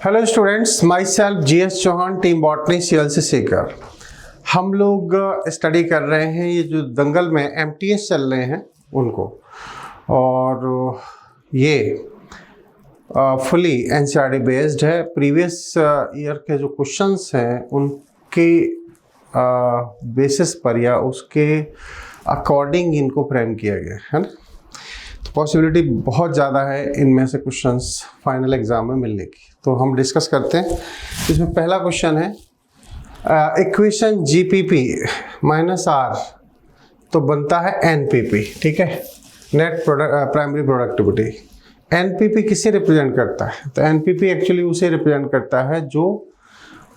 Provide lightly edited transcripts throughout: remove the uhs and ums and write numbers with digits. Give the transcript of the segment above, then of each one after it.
Hello students, myself GS Chauhan, team botany CLC Sikar. हम लोग study कर रहे हैं ये जो दंगल में MTS चल रहे हैं उनको, और ये फुली NCERT बेस्ड है। प्रीवियस ईयर के जो क्वेश्चंस हैं उनके बेसिस पर या उसके अकॉर्डिंग इनको फ्रेम किया गया है ना। तो पॉसिबिलिटी बहुत ज़्यादा है इनमें से क्वेश्चंस फाइनल एग्जाम में मिलने की। तो हम डिस्कस करते हैं। इसमें पहला क्वेश्चन है इक्वेशन GPP माइनस R तो बनता है NPP, ठीक है, नेट प्राइमरी प्रोडक्टिविटी। NPP किसे रिप्रेजेंट करता है? तो NPP एक्चुअली उसे रिप्रेजेंट करता है जो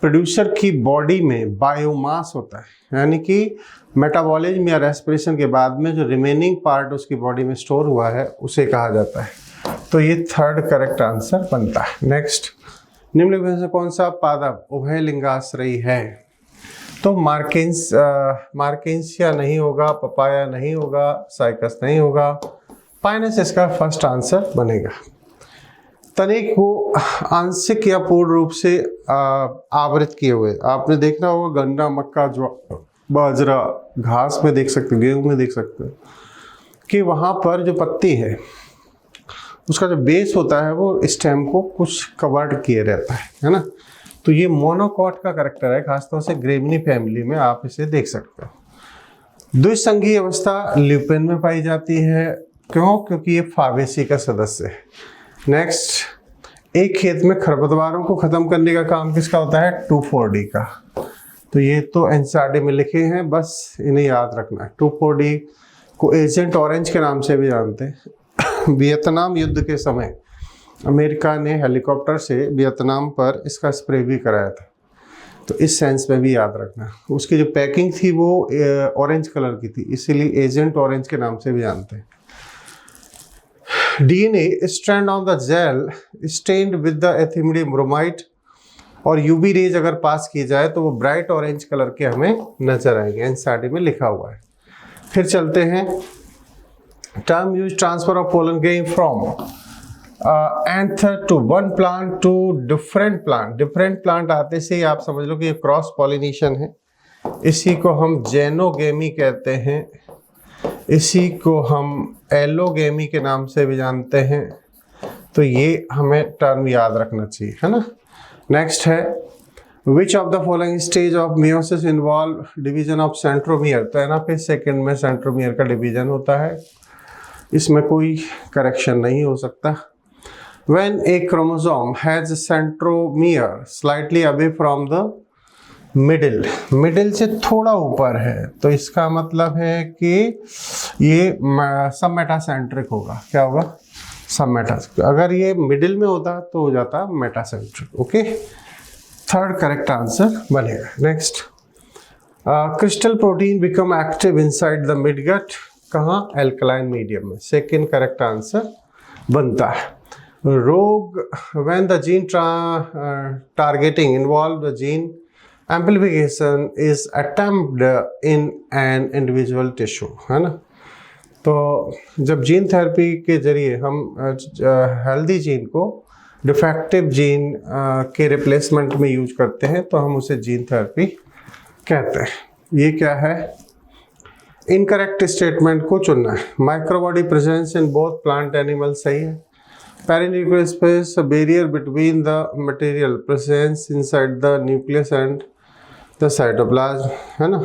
प्रोड्यूसर की बॉडी में बायोमास होता है, यानी कि मेटाबॉलिज्म या रेस्पिरेशन के बाद में जो रिमेनिंग पार्ट उसकी बॉडी में स्टोर हुआ है उसे कहा जाता है। तो ये थर्ड करेक्ट आंसर बनता है। नेक्स्ट, निम्नलिखित में से कौन सा पादप उभय लिंगाश्रयी है? तो मार्केंसिया नहीं होगा, पपाया नहीं होगा, साइकस नहीं होगा, पाइनस इसका फर्स्ट आंसर बनेगा। तनिक को आंशिक या पूर्ण रूप से आवृत किए हुए, आपने देखना होगा गन्ना, मक्का, बाजरा, घास में देख सकते, गेहूं में देख सकते हैं कि वहाँ पर जो पत्ती है उसका जो बेस होता है वो स्टेम को कुछ कवर्ड किए रहता है ना। तो ये मोनोकॉट का कैरेक्टर है, खासतौर से ग्रेमिनी फैमिली में आप इसे देख सकते हो। द्विसंघी अवस्था ल्यूपिन में पाई जाती है। क्यों? क्योंकि ये फाबेसी का सदस्य है। नेक्स्ट, एक खेत में खरपतवारों को खत्म करने का काम किसका होता है? 2,4-D का। तो ये तो NCERT में लिखे हैं, बस इन्हें याद रखना है। 2,4-D को एजेंट ऑरेंज के नाम से भी जानते हैं। वियतनाम युद्ध के समय अमेरिका ने हेलीकॉप्टर से वियतनाम पर इसका स्प्रे भी कराया था, तो इस सेंस में भी याद रखना। उसकी जो पैकिंग थी वो ऑरेंज कलर की थी, इसीलिए एजेंट ऑरेंज के नाम से भी जानते हैं। DNA strand on the gel stained with the ethidium bromide, और UV रेज अगर पास की जाए तो वो ब्राइट ऑरेंज कलर के हमें नजर आएंगे। NCERT में लिखा हुआ है। फिर चलते हैं, term use transfer of pollen grain from anther to one plant to different plant. Different plant आते से ही आप समझ लो कि ये क्रॉस पॉलिनेशन है। इसी को हम जेनोगेमी कहते हैं, इसी को हम एलोगेमी के नाम से भी जानते हैं। तो ये हमें टर्म याद रखना चाहिए, है ना। नेक्स्ट है, which of the following stage of meiosis involve division of centromere? तो एनाफेज सेकेंड में सेंट्रोमियर का डिवीजन होता है, इसमें कोई करेक्शन नहीं हो सकता। When a chromosome has a centromere slightly away from the middle से थोड़ा ऊपर है, तो इसका मतलब है कि ये सबमेटासेंट्रिक होगा। क्या होगा? सबमेटासेंट्रिक। अगर ये मिडिल में होता तो हो जाता metacentric. Okay, third correct answer बनेगा। Next, crystal protein become active inside the midgut. कहाँ? एल्कलाइन मीडियम में। सेकेंड करेक्ट आंसर बनता है। रोग, when the gene targeting involve the gene amplification is attempt in an individual tissue, है ना। तो जब जीन थेरेपी के जरिए हम हेल्दी जीन को डिफेक्टिव जीन के रिप्लेसमेंट में यूज करते हैं तो हम उसे जीन थेरेपी कहते हैं। ये क्या है? इनकरेक्ट स्टेटमेंट को चुनना है। Microbody presence in both plant animal सही है। Perinuclear space barrier between the material presence inside the nucleus and the cytoplasm, है ना।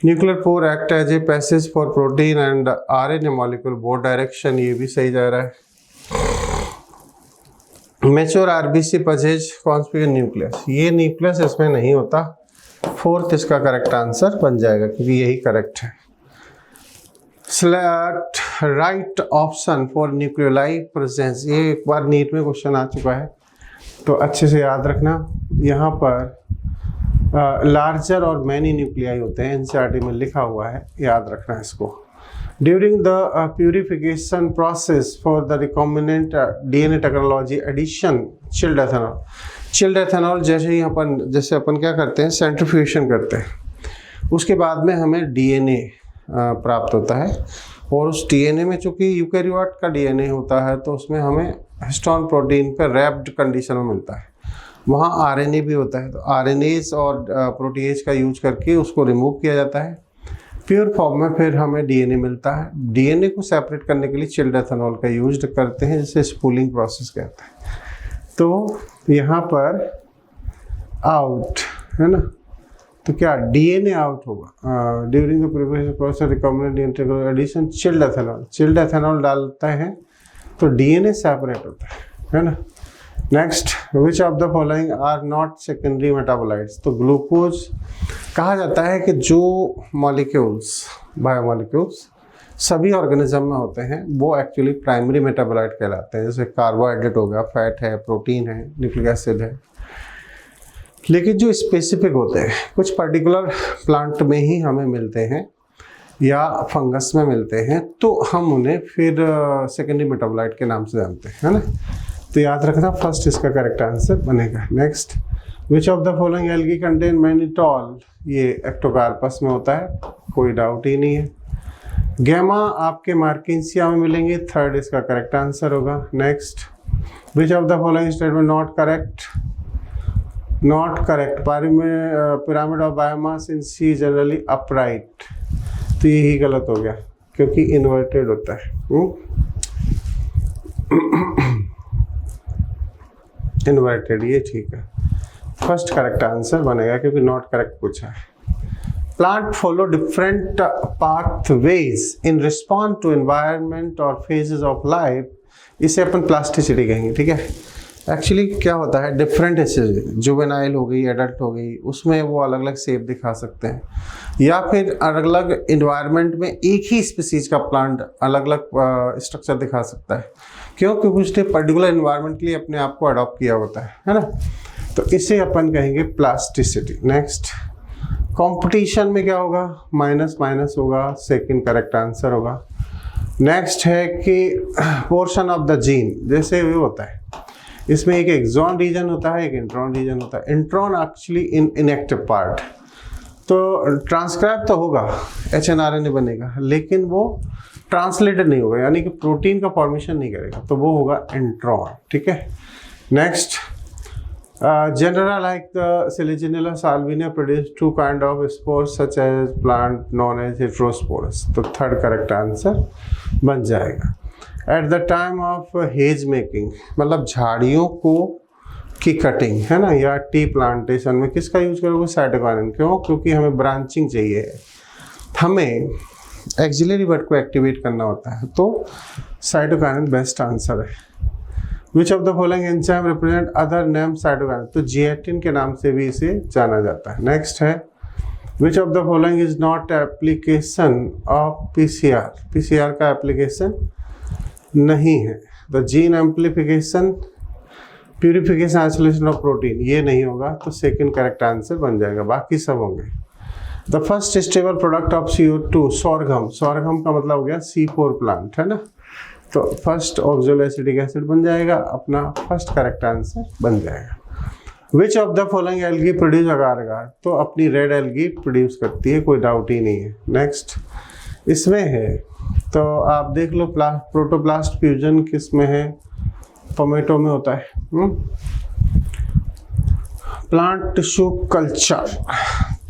Nuclear pore act as a passage for protein and RNA molecule both direction, ये भी सही जा रहा है। Mature RBC possesses conspicuous nucleus, ये nucleus इसमें नहीं होता। फोर्थ इसका करेक्ट आंसर बन जाएगा क्योंकि यही करेक्ट है। Select right option for nucleoli presence, ये एक बार नीट में क्वेश्चन आ चुका है तो अच्छे से याद रखना। यहाँ पर लार्जर और मैनी न्यूक्लियाई होते हैं, NCERT में लिखा हुआ है, याद रखना इसको। During the purification process for the recombinant DNA technology addition chilled ethanol. Chilled ethanol जैसे अपन क्या करते हैं? सेंट्रीफ्यूगेशन करते हैं, उसके बाद में हमें DNA प्राप्त होता है, और उस DNA में चूंकि यूकैरियोट का DNA होता है तो उसमें हमें हिस्टोन प्रोटीन पर रैप्ड कंडीशन में मिलता है। वहाँ आरएनए भी होता है, तो आरएनएज और प्रोटीएज का यूज करके उसको रिमूव किया जाता है। प्योर फॉर्म में फिर हमें डीएनए मिलता है। डीएनए को सेपरेट करने के लिए चिल्ड एथेनॉल का यूज करते हैं, जिसे स्पूलिंग प्रोसेस कहते हैं। तो यहाँ पर आउट है ना, तो क्या डीएनए आउट होगा during the preparation process recombinant DNA addition chilled ethanol. Chilled ethanol डालते हैं तो डीएनए सेपरेट होता है ना। Next, which of the following are not secondary metabolites. तो ग्लूकोज कहा जाता है कि जो मॉलिक्यूल्स बायोमॉलिक्यूल्स सभी ऑर्गेनिज्म में होते हैं वो एक्चुअली प्राइमरी मेटाबोलाइट कहलाते हैं। जैसे कार्बोहाइड्रेट हो गया, फैट है, प्रोटीन है, न्यूक्लिक एसिड है। लेकिन जो स्पेसिफिक होते हैं कुछ पर्टिकुलर प्लांट में ही हमें मिलते हैं या फंगस में मिलते हैं, तो हम उन्हें फिर सेकेंडरी मेटाबोलाइट के नाम से जानते हैं, है ना। तो याद रखना, फर्स्ट इसका करेक्ट आंसर बनेगा। Next, which of the following algae contain mannitol. ये एक्टोकार्पस में होता है, कोई डाउट ही नहीं है। गैमा आपके मार्किंसिया में मिलेंगे, थर्ड इसका करेक्ट आंसर होगा। Next, which of the following statement not correct. Not correct, pyramid of biomass in sea generally upright. तो यही गलत हो गया क्योंकि इन्वर्टेड होता है। इन्वर्टेड, ये ठीक है। फर्स्ट करेक्ट आंसर बनेगा क्योंकि नॉट करेक्ट पूछा है। Plant follow different pathways in response to environment और फेजेस ऑफ लाइफ। इसे अपन प्लास्टिसिटी कहेंगे, ठीक है। एक्चुअली क्या होता है, डिफरेंट एसेज, जुवेनाइल हो गई, एडल्ट हो गई, उसमें वो अलग अलग शेप दिखा सकते हैं, या फिर अलग अलग इन्वायरमेंट में एक ही स्पीसीज का प्लांट अलग अलग स्ट्रक्चर दिखा सकता है। क्यों? क्योंकि उसने पर्टिकुलर इन्वायरमेंट के लिए अपने आप को अडॉप्ट किया होता है ना। तो इसे अपन कहेंगे प्लास्टिसिटी। नेक्स्ट, कंपटीशन में क्या होगा, माइनस माइनस होगा, सेकंड करेक्ट आंसर होगा। नेक्स्ट है कि पोर्शन ऑफ द जीन, जैसे ये होता है, इसमें एक एक्सॉन रीजन होता है, एक इंट्रॉन रीजन होता है। इंट्रॉन एक्चुअली इनएक्टिव पार्ट, तो ट्रांसक्राइब तो होगा, एचएनआरएनए बनेगा, लेकिन वो ट्रांसलेटेड नहीं होगा, यानी कि प्रोटीन का फॉर्मेशन नहीं करेगा, तो वो होगा इंट्रॉन, ठीक है। Next, genera like the selaginella salvinia produce two kind of spores such as plant known as heterosporous. तो थर्ड करेक्ट आंसर बन जाएगा। At the time of hedge making, मतलब झाड़ियों को की कटिंग है ना, या टी प्लांटेशन में किसका यूज करोगे, साइटोकाइनेन। क्यों? क्योंकि हमें ब्रांचिंग चाहिए, हमें एक्सिलरी बट को एक्टिवेट करना होता है, तो साइटोकाइनेन बेस्ट आंसर है। Which of the following enzyme represent other name cytokinin. तो जिएटिन के नाम से भी इसे जाना जाता है। नेक्स्ट है, which of the following is not application of PCR. PCR का एप्लीकेशन नहीं है। The gene amplification, purification, isolation of protein, ये नहीं होगा, तो सेकंड करेक्ट आंसर बन जाएगा, बाकी सब होंगे। The first stable product of CO2, sorghum. Sorghum का मतलब हो गया C4 प्लांट, है ना। तो फर्स्ट ऑक्सोलोएसिटिक एसिड बन जाएगा, अपना फर्स्ट करेक्ट आंसर बन जाएगा। Which of the following algae produce agar agar. तो अपनी रेड एल्गी प्रोड्यूस करती है, कोई डाउट ही नहीं है। नेक्स्ट, इसमें है, तो आप देख लो, प्रोटोप्लास्ट फ्यूजन किस में है, टोमेटो में होता है। प्लांट टिश्यू कल्चर,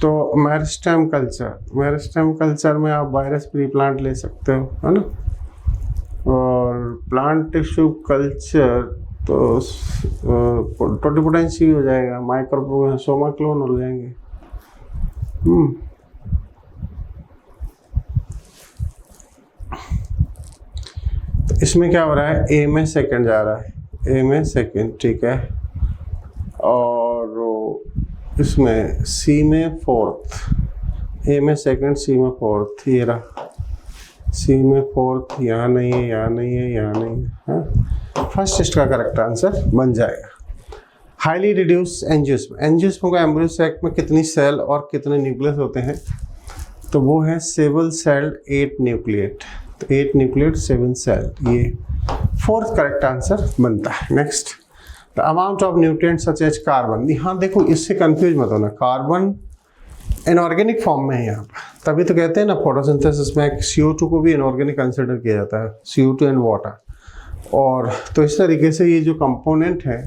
तो मेरिस्टेम कल्चर, मेरिस्टेम कल्चर में आप वायरस फ्री प्लांट ले सकते हो, है ना। और प्लांट टिश्यू कल्चर तो टोटिपोटेंसी हो जाएगा, माइक्रोसोमा क्लोन हो जाएंगे। इसमें क्या हो रहा है, ए में सेकंड जा रहा है, ए में सेकंड, ठीक है। और इसमें सी में फोर्थ, ए में सेकंड, सी में फोर्थ, ये रहा, सी में फोर्थ, यहाँ नहीं है, यहाँ नहीं है, यहाँ नहीं है। फर्स्ट इसका करेक्ट आंसर बन जाएगा। Highly reduce angiosperm. एंजियोस्पर्म का एम्ब्रियो सैक में कितनी सेल और कितने न्यूक्लियस होते हैं, तो वो है 7 सेल्ड 8 न्यूक्लिएट, तो 8 न्यूक्लिएट 7 सेल, ये फोर्थ करेक्ट आंसर बनता है। Next, the amount of nutrient such as carbon. यहाँ देखो, इससे कंफ्यूज मत होना, कार्बन इनऑर्गेनिक फॉर्म में है यहाँ पर, तभी तो कहते हैं ना फोटोसिंथेसिस में CO2 को भी इनऑर्गेनिक कंसिडर किया जाता है, CO2 एंड वाटर। और तो इस तरीके से ये जो कंपोनेंट है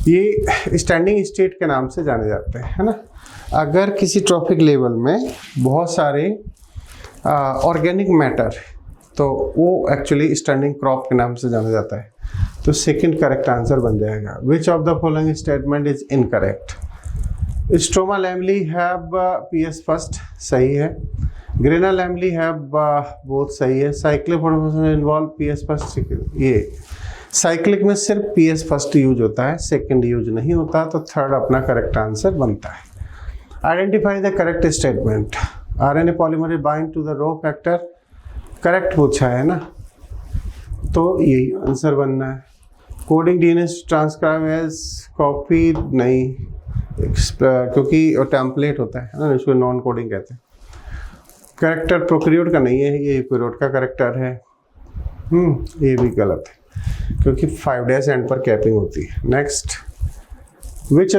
ये स्टैंडिंग स्टेट के नाम से जाने जाते हैं, है ना। अगर किसी ट्रॉपिक लेवल में बहुत सारे ऑर्गेनिक मैटर, तो वो एक्चुअली स्टैंडिंग क्रॉप के नाम से जाना जाता है। तो सेकंड करेक्ट आंसर बन जाएगा। Which of the following statement is incorrect? Stroma lamellae have PS first, सही है। ग्रेना लैमली हैव बोथ, सही है। Cyclic formation involve PS first, ये साइक्लिक में सिर्फ पीएस फर्स्ट यूज होता है, सेकंड यूज नहीं होता, तो थर्ड अपना करेक्ट आंसर बनता है। Identify the correct statement. RNA polymerase bind to the rho factor, correct पूछा है ना, तो यही आंसर बनना है। Coding DNA transcribe as copy नहीं, क्योंकि वो टेम्पलेट होता है ना, इसको नॉन कोडिंग कहते हैं। करेक्टर प्रोक्रियोट का नहीं है, ये यूकैरियोट का करेक्टर है। ये भी गलत है क्योंकि 5 डेज एंड पर कैपिंग होती है। Next, which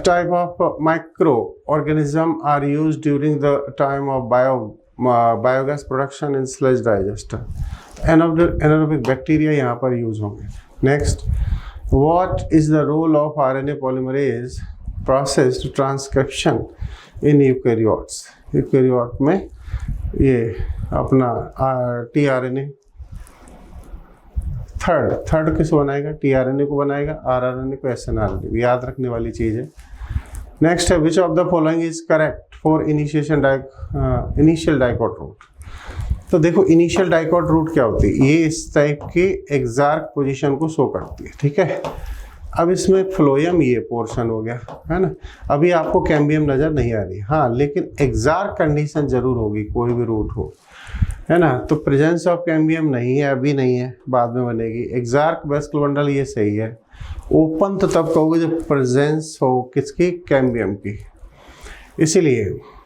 type of micro organism are use during the time of biogas production in sludge digester? Anaerobic bacteria यहाँ पर यूज होंगे। Next, what is the role of RNA polymerase processed transcription in eukaryotes? Eukaryote में ये अपना tRNA, third किस बनाएगा? TRNA को बनाएगा, आरआरएनए को एसएनआरएनए, याद रखने वाली चीज है। नेक्स्ट है, which of the following is correct for initial dicot root? तो देखो, इनिशियल डाइकोट रूट क्या होती है? ये इस टाइप के एग्जैक्ट पोजीशन को शो करती है, ठीक है। अब इसमें फ्लोएम ये पोर्शन हो गया, है ना। अभी आपको कैम्बियम नजर नहीं आ रही, हाँ, लेकिन एग्जैक्ट कंडीशन जरूर होगी, कोई भी रूट हो, है ना। तो प्रेजेंस ऑफ कैम्बियम नहीं है, अभी नहीं है, बाद में बनेगी। एग्जैक्ट वेस्कल बंडल ये सही है। ओपन तो तब कहोगे जब प्रेजेंस हो किसकी? कैम्बियम की। इसीलिए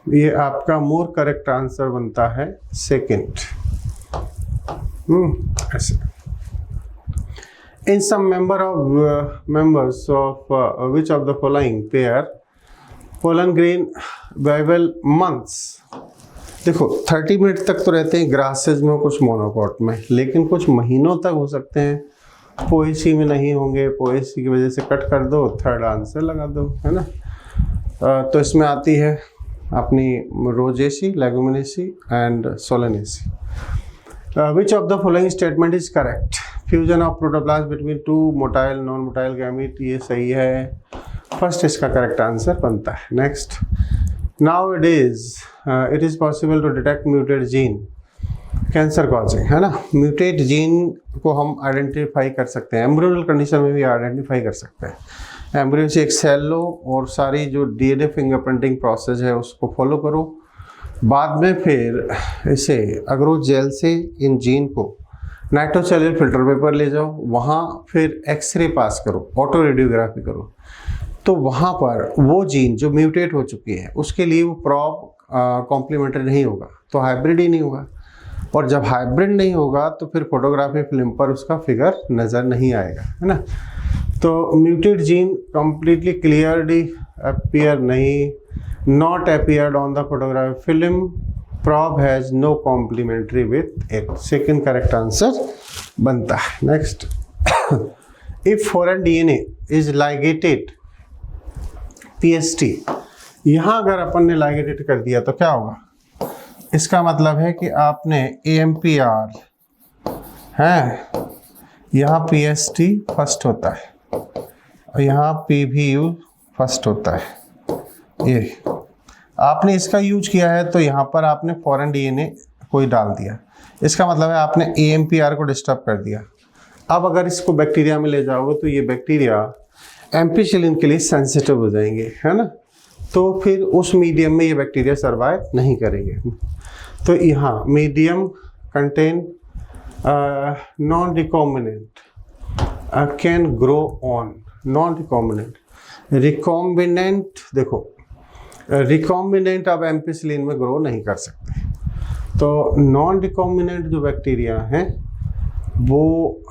ये आपका मोर करेक्ट आंसर बनता है सेकंड। ऐसे in some members of which of the following pair pollen grain vival months? देखो 30 मिनट तक तो रहते हैं ग्रासेज में, कुछ मोनोकॉट में, लेकिन कुछ महीनों तक हो सकते हैं। पोएसी में नहीं होंगे, पोएसी की वजह से कट कर दो, थर्ड आंसर लगा दो, है ना। तो इसमें आती है अपनी Rosaceae, Leguminosae and Solanaceae. Which of the following statement is correct? Fusion of protoplasm between two motile non-motile gamete, ये सही है। फर्स्ट इसका करेक्ट आंसर बनता है। Next, nowadays it is possible to detect mutate gene cancer causing, है ना। Mutate gene को हम आइडेंटिफाई कर सकते हैं, एम्ब्रियोनल कंडीशन में भी आइडेंटिफाई कर सकते हैं। एम्ब्रियो से एक सेल लो और सारी जो डीएनए फिंगरप्रिंटिंग प्रोसेस है उसको फॉलो करो। बाद में फिर इसे अग्रो जेल से इन जीन को नाइट्रोसेलुलर फिल्टर पेपर ले जाओ, वहाँ फिर एक्सरे पास करो, ऑटो रेडियोग्राफी करो, तो वहाँ पर वो जीन जो म्यूटेट हो चुकी है उसके लिए वो प्रॉप कॉम्प्लीमेंट्री नहीं होगा, तो हाइब्रिड ही नहीं होगा। और जब हाइब्रिड नहीं होगा तो फिर फोटोग्राफी फिल्म पर उसका फिगर नज़र नहीं आएगा, है ना। तो muted gene completely clearly appear नहीं, not appeared on the photographic film, probe has no complementary with it, second correct answer बनता है। next, if foreign DNA is ligated PST, यहाँ अगर अपन ने ligated कर दिया तो क्या होगा? इसका मतलब है कि आपने AMPR है, यहाँ PST फर्स्ट होता है और यहाँ PVU फर्स्ट होता है। ये आपने इसका यूज किया है तो यहाँ पर आपने फॉरेन डीएनए कोई डाल दिया, इसका मतलब है आपने AMPR को डिस्टर्ब कर दिया। अब अगर इसको बैक्टीरिया में ले जाओगे तो ये बैक्टीरिया एम्पिसिलिन के लिए सेंसिटिव हो जाएंगे, है ना। तो फिर उस मीडियम में ये बैक्टीरिया सर्वाइव नहीं करेंगे। तो यहाँ medium contain non recombinant can grow on, non recombinant, recombinant देखो रिकॉम्बिनेंट अब एम्पिसिलिन में ग्रो नहीं कर सकते, तो नॉन रिकॉम्बिनेंट जो बैक्टीरिया हैं वो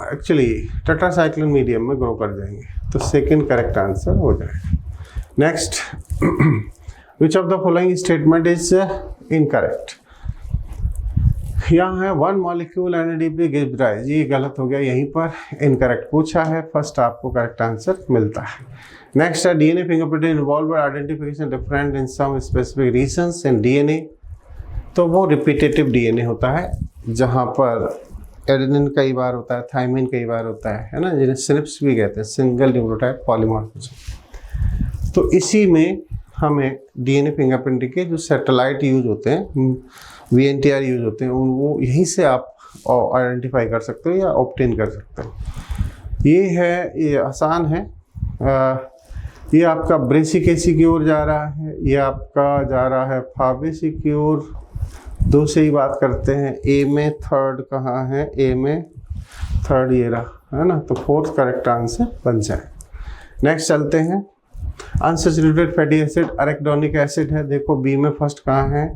एक्चुअली टेट्रासाइक्लिन मीडियम में ग्रो कर जाएंगे, तो सेकंड करेक्ट आंसर हो जाएगा। Next, which of the following statement is incorrect? यहाँ है 1 मॉलिक्यूल NADP गिव्स राइज, ये गलत हो गया, यहीं पर इनकरेक्ट पूछा है, फर्स्ट आपको करेक्ट आंसर मिलता है। नेक्स्ट है DNA fingerprint involve identification different in some specific regions in DNA। तो वो रिपीटेटिव DNA होता है, जहाँ पर एडेनिन कई बार होता है, थाइमिन कई बार होता है ना, जिन्हें सिनेप्स भी कहते हैं, सिंगल न्यूक्लियोटाइड पॉलीमॉर्फिज्म। तो इसी में हमें DNA फिंगरप्रिंटिंग के जो सैटेलाइट यूज होते हैं, VNTR यूज होते हैं, वो यहीं से आप आइडेंटिफाई कर सकते हो या ऑब्टेन कर सकते हो। ये है, ये आसान है। ये आपका ब्रेसिकेसी की ओर जा रहा है, ये आपका जा रहा है फाबेसी की ओर। दो से ही बात करते हैं। ए में थर्ड कहाँ है? ए में थर्ड ये रहा है ना, तो फोर्थ करेक्ट आंसर बन जाए। नेक्स्ट चलते हैं। Unsaturated fatty acid arachidonic acid है। देखो बी में फर्स्ट कहाँ है?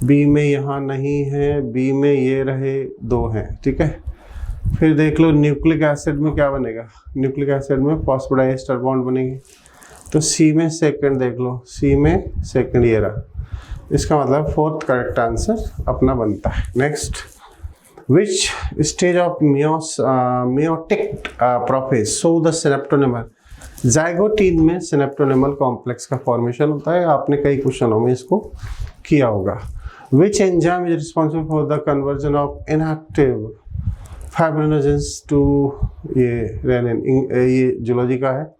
बी में यहाँ नहीं है, बी में ये रहे दो हैं, ठीक है। फिर देख लो न्यूक्लिक एसिड में क्या बनेगा? न्यूक्लिक एसिड में फॉस्फोडाइएस्टर बॉन्ड बनेगी। तो सी में सेकंड देख लो, सी में सेकंड ये रहा, इसका मतलब फोर्थ करेक्ट आंसर अपना बनता है। Next, which stage of meiotic prophase so the synaptonemal. Zygotene में सिनेप्टोनेमल कॉम्प्लेक्स का फॉर्मेशन होता है, आपने कई क्वेश्चनों में इसको किया होगा। Which enzyme is responsible for the conversion of inactive fibrinogens to ये रेनिन, ये जूलॉजी का है।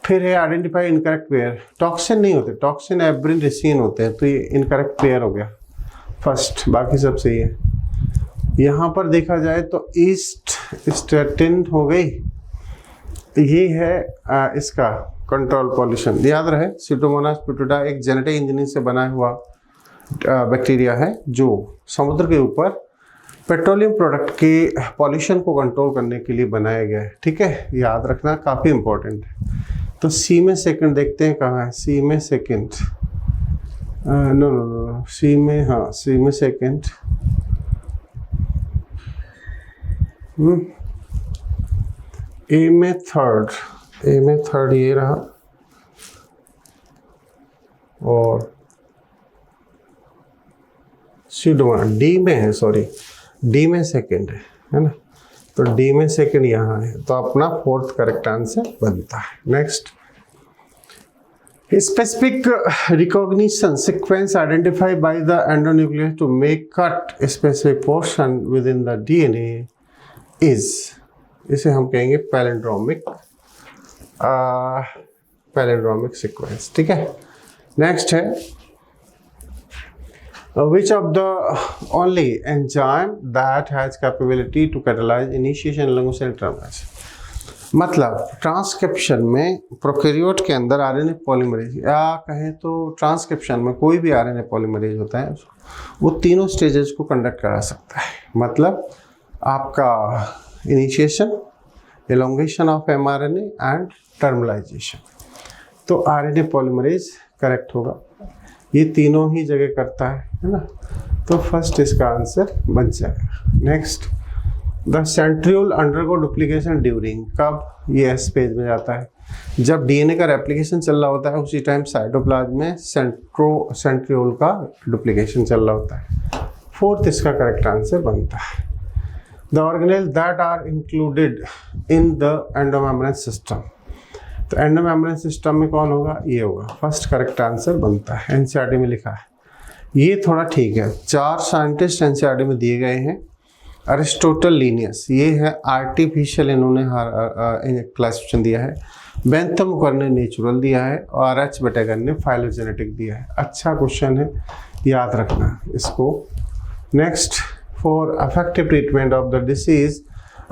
फिर है आइडेंटिफाई इनकरेक्ट पेयर। टॉक्सिन नहीं होते, टॉक्सिन एब्रिन रेसिन होते हैं, तो ये इनकरेक्ट पेयर हो गया फर्स्ट, बाकी सब सही है। यहाँ पर देखा जाए तो ईस्ट स्टेटिन हो गई, ये है इसका कंट्रोल पॉल्यूशन। याद रहे सीडोमोनास पिटूटा एक जेनेटिक इंजीनियरिंग से बना हुआ बैक्टीरिया है जो समुद्र के ऊपर पेट्रोलियम प्रोडक्ट के पॉल्यूशन को कंट्रोल करने के लिए बनाया गया है, ठीक है, याद रखना काफ़ी इंपॉर्टेंट है। तो सी में सेकंड देखते हैं कहाँ है? सी में सेकंड, नो नो नो, सी में, हाँ सी में सेकंड, ए में थर्ड, ए में थर्ड ये रहा, और सीडोमोनास डी में है, सॉरी डी में सेकंड है ना, तो डी में सेकंड यहाँ है, तो अपना फोर्थ करेक्ट आंसर बनता है। Next, specific recognition sequence identified by the endonuclease to make cut specific portion within the DNA is, इसे हम कहेंगे पैलिंड्रोमिक सीक्वेंस, ठीक है। नेक्स्ट है which of the only enzyme that has capability to catalyze initiation along cell terminus। मतलब transcription में prokaryote के अंदर आरएनए पॉलीमरेज, या कहें तो ट्रांसक्रिप्शन में कोई भी आरएनए पॉलीमरेज होता है, वो तीनों स्टेजेस को कंडक्ट करा सकता है। मतलब आपका initiation, elongation of mRNA and terminalisation. तो आरएनए पॉलीमरेज करेक्ट होगा, ये तीनों ही जगह करता है ना, तो फर्स्ट इसका आंसर बन जाएगा। Next, the centriole undergo duplication during, कब? ये एस पेज में जाता है, जब डीएनए का रेप्लिकेशन चल रहा होता है उसी टाइम साइटोप्लाज्म में सेंट्रियोल का डुप्लीकेशन चल रहा होता है। फोर्थ इसका करेक्ट आंसर बनता है। The organelle that are included in the endomembrane system, तो एंडोमेम्ब्रेन सिस्टम में कौन होगा? ये होगा, फर्स्ट करेक्ट आंसर बनता है। एनसीईआरटी में लिखा है, ये थोड़ा ठीक है। 4 साइंटिस्ट एनसीईआरटी में दिए गए हैं। अरिस्टोटल लीनियस, ये है आर्टिफिशियल, इन्होंने क्लासिफिकेशन दिया है। बेंथम मुकर ने नेचुरल दिया है, और एच बटेगर ने फाइलोजेनेटिक दिया है। अच्छा क्वेश्चन है, याद रखना इसको। Next, for effective treatment of the disease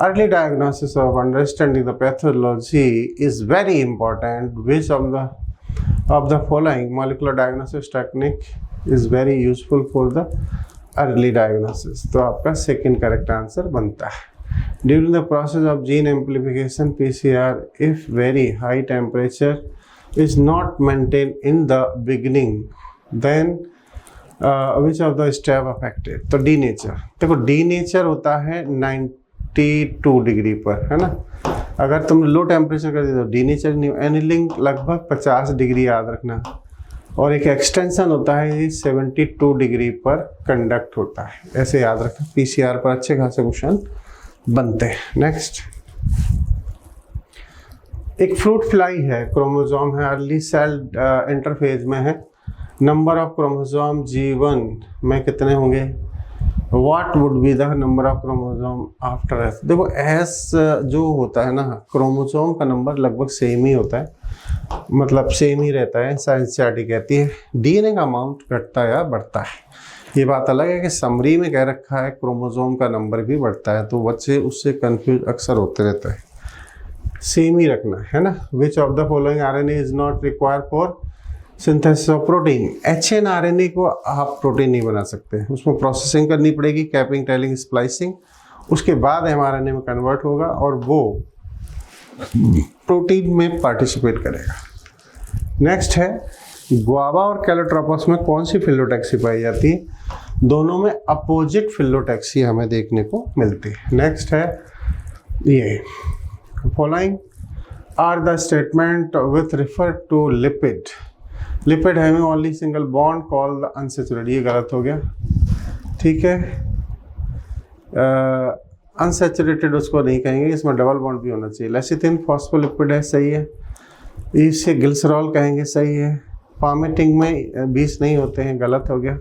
early diagnosis of understanding the pathology is very important. Which of the following molecular diagnosis technique is very useful for the early diagnosis? तो आपका second correct answer बनता है। During the process of gene amplification PCR, if very high temperature is not maintained in the beginning, then which of the step affected? तो denature, देखो denature होता है 92 degree पर, है ना। अगर तुम लो टेम्परेचर कर दे तो डीनेचर नहीं, एनीलिंग लगभग 50 डिग्री, याद रखना और एक एक्सटेंशन होता है, ये 72 डिग्री पर कंडक्ट होता है। ऐसे याद रखें, पीसीआर पर अच्छे खासे क्वेश्चन बनते हैं। नेक्स्ट, एक फ्रूट फ्लाई है, क्रोमोसोम है, अर्ली सेल इंटरफेज में है, नंबर ऑफ क्रोमोसोम G1 में कितने होंगे? What would be the number of chromosome after S? देखो एस जो होता है ना, क्रोमोसोम का नंबर लगभग सेम ही होता है, मतलब सेम ही रहता है। साइंस चार्टी कहती है डीएनए का अमाउंट घटता या बढ़ता है। ये बात अलग है कि समरी में कह रखा है क्रोमोसोम का नंबर भी बढ़ता है, तो बच्चे उससे कंफ्यूज अक्सर होते रहते हैं। सेम ही रखना है ना। विच of the following RNA is not required for synthesis of protein? HNRNA को आप प्रोटीन नहीं बना सकते, उसमें प्रोसेसिंग करनी पड़ेगी, कैपिंग, टेलिंग, स्प्लाइसिंग, उसके बाद mRNA में कन्वर्ट होगा और वो प्रोटीन में पार्टिसिपेट करेगा। नेक्स्ट है, गुआवा और कैलोट्रोपस में कौन सी फिलोटैक्सी पाई जाती है? दोनों में अपोजिट फिलोटैक्सी हमें देखने को मिलती है। नेक्स्ट है ये, following are the statement with refer to lipid, lipid having only single bond called unsaturated. ये गलत हो गया, ठीक है। अनसैचुरेटेड उसको नहीं कहेंगे, इसमें डबल बॉन्ड भी होना चाहिए। लेसिथिन फॉस्फोलिपिड है, सही है। इसे ग्लिसरॉल कहेंगे, सही है। पामेटिंग में 20 नहीं होते हैं, गलत हो गया।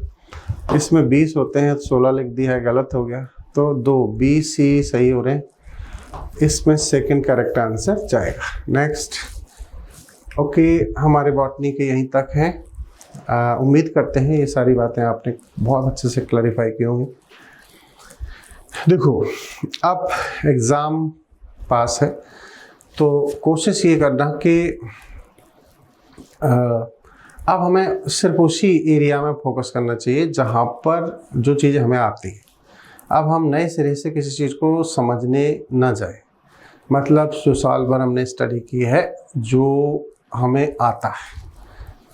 इसमें 20 होते हैं, 16 लिख दिया है, गलत हो गया। तो 2 20 ही सही हो रहे हैं, इसमें सेकंड करेक्ट आंसर जाएगा। नेक्स्ट, ओके, हमारे बॉटनी के यहीं तक हैं। उम्मीद करते हैं ये सारी बातें आपने बहुत अच्छे से क्लैरिफाई की होंगी। देखो, अब एग्ज़ाम पास है तो कोशिश ये करना कि अब हमें सिर्फ उसी एरिया में फोकस करना चाहिए जहाँ पर जो चीज़ें हमें आती हैं। अब हम नए सिरे से किसी चीज़ को समझने ना जाए, मतलब जो साल भर हमने स्टडी की है, जो हमें आता है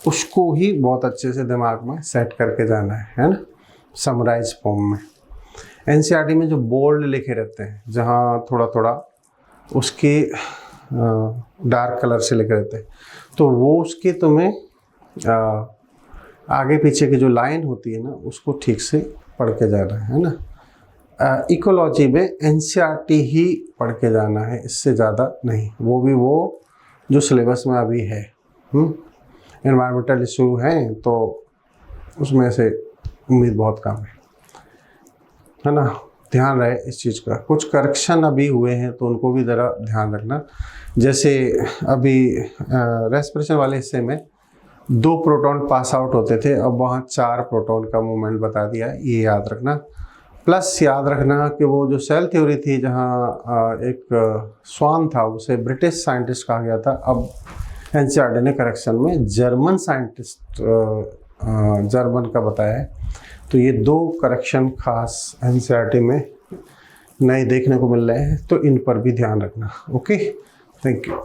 उसको ही बहुत अच्छे से दिमाग में सेट करके जाना है ना, समराइज फॉर्म में। एनसीईआरटी में जो बोल्ड लिखे रहते हैं, जहाँ थोड़ा थोड़ा उसके डार्क कलर से लिखे रहते हैं, तो वो उसके तुम्हें आगे पीछे की जो लाइन होती है ना, उसको ठीक से पढ़ के जाना है ना। इकोलॉजी में एनसीईआरटी ही पढ़ के जाना है, इससे ज़्यादा नहीं। वो भी वो जो सिलेबस में अभी है। एनवायरमेंटल इशू हैं तो उसमें से उम्मीद बहुत कम है ना। ध्यान रहे इस चीज़ का। कुछ करेक्शन अभी हुए हैं तो उनको भी ज़रा ध्यान रखना। जैसे अभी रेस्पिरेशन वाले हिस्से में 2 प्रोटॉन पास आउट होते थे, अब वहाँ 4 प्रोटॉन का मूवमेंट बता दिया, ये याद रखना। प्लस याद रखना कि वो जो सेल थ्योरी थी, जहाँ एक स्वान था, उसे ब्रिटिश साइंटिस्ट कहा गया था, अब एनसीईआरटी ने करेक्शन में जर्मन साइंटिस्ट जर्मन का बताया है। तो ये 2 करेक्शन खास एनसीईआरटी में नए देखने को मिल रहे हैं, तो इन पर भी ध्यान रखना। Okay, thank you.